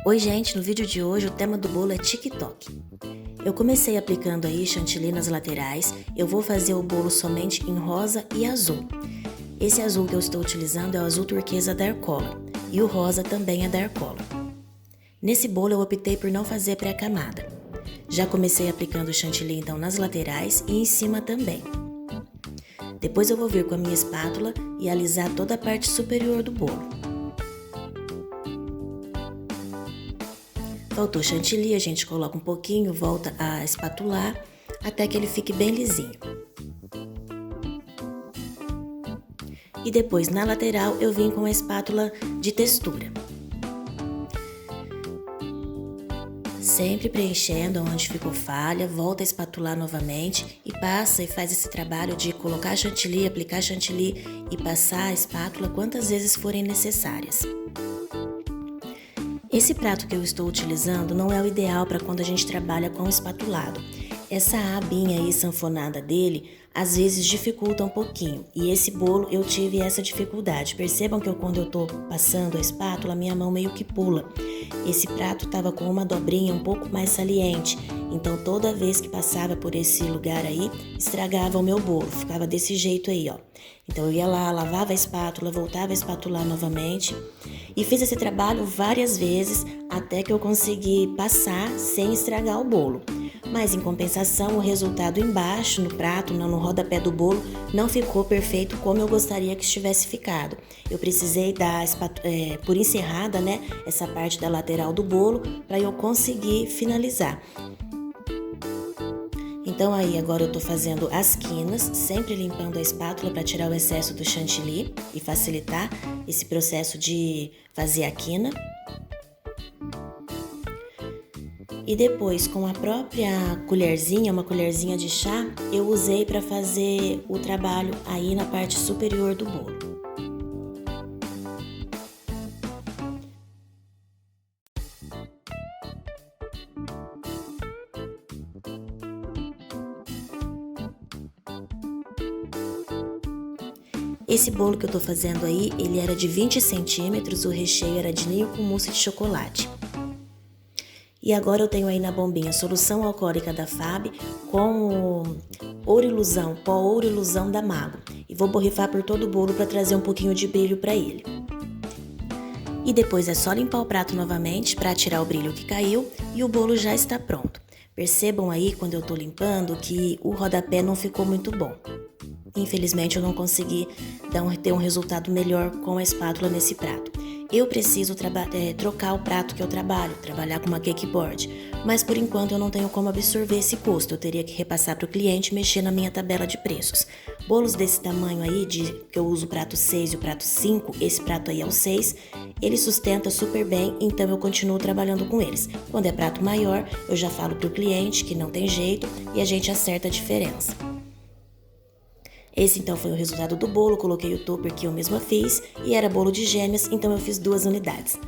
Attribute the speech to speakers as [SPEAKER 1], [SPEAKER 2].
[SPEAKER 1] Oi gente, no vídeo de hoje o tema do bolo é TikTok. Eu comecei aplicando aí chantilly nas laterais, eu vou fazer o bolo somente em rosa e azul. Esse azul que eu estou utilizando é o azul turquesa da Arcola e o rosa também é da Arcola. Nesse bolo eu optei por não fazer pré-camada. Já comecei aplicando chantilly então nas laterais e em cima também. Depois eu vou vir com a minha espátula e alisar toda a parte superior do bolo. Faltou chantilly, a gente coloca um pouquinho, volta a espatular até que ele fique bem lisinho. E depois na lateral eu vim com a espátula de textura. Sempre preenchendo onde ficou falha, volta a espatular novamente e passa e faz esse trabalho de colocar chantilly, aplicar chantilly e passar a espátula quantas vezes forem necessárias. Esse prato que eu estou utilizando não é o ideal para quando a gente trabalha com espatulado. Essa abinha aí sanfonada dele, às vezes dificulta um pouquinho. E esse bolo eu tive essa dificuldade. Percebam que quando eu tô passando a espátula, minha mão meio que pula. Esse prato tava com uma dobrinha um pouco mais saliente. Então toda vez que passava por esse lugar aí, estragava o meu bolo. Ficava desse jeito aí, ó. Então eu ia lá, lavava a espátula, voltava a espatular novamente. E fiz esse trabalho várias vezes até que eu consegui passar sem estragar o bolo. Mas em compensação, o resultado embaixo no prato, no rodapé do bolo, não ficou perfeito como eu gostaria que estivesse ficado. Eu precisei dar por encerrada, né, essa parte da lateral do bolo para eu conseguir finalizar. Então aí agora eu tô fazendo as quinas, sempre limpando a espátula para tirar o excesso do chantilly e facilitar esse processo de fazer a quina. E depois, com a própria colherzinha, uma colherzinha de chá, eu usei para fazer o trabalho aí na parte superior do bolo. Esse bolo que eu tô fazendo aí, ele era de 20 centímetros, o recheio era de ninho com mousse de chocolate. E agora eu tenho aí na bombinha a solução alcoólica da FAB com o Ouro Ilusão, pó Ouro Ilusão da Mago. E vou borrifar por todo o bolo para trazer um pouquinho de brilho para ele. E depois é só limpar o prato novamente para tirar o brilho que caiu e o bolo já está pronto. Percebam aí quando eu tô limpando que o rodapé não ficou muito bom. Infelizmente eu não consegui ter um resultado melhor com a espátula nesse prato. Eu preciso trocar o prato que eu trabalhar com uma cake board, mas por enquanto eu não tenho como absorver esse custo, eu teria que repassar para o cliente e mexer na minha tabela de preços. Bolos desse tamanho aí, que eu uso o prato 6 e o prato 5, esse prato aí é o 6, ele sustenta super bem, então eu continuo trabalhando com eles. Quando é prato maior, eu já falo para o cliente que não tem jeito e a gente acerta a diferença. Esse então foi o resultado do bolo, coloquei o topper que eu mesma fiz e era bolo de gêmeas, então eu fiz 2 unidades.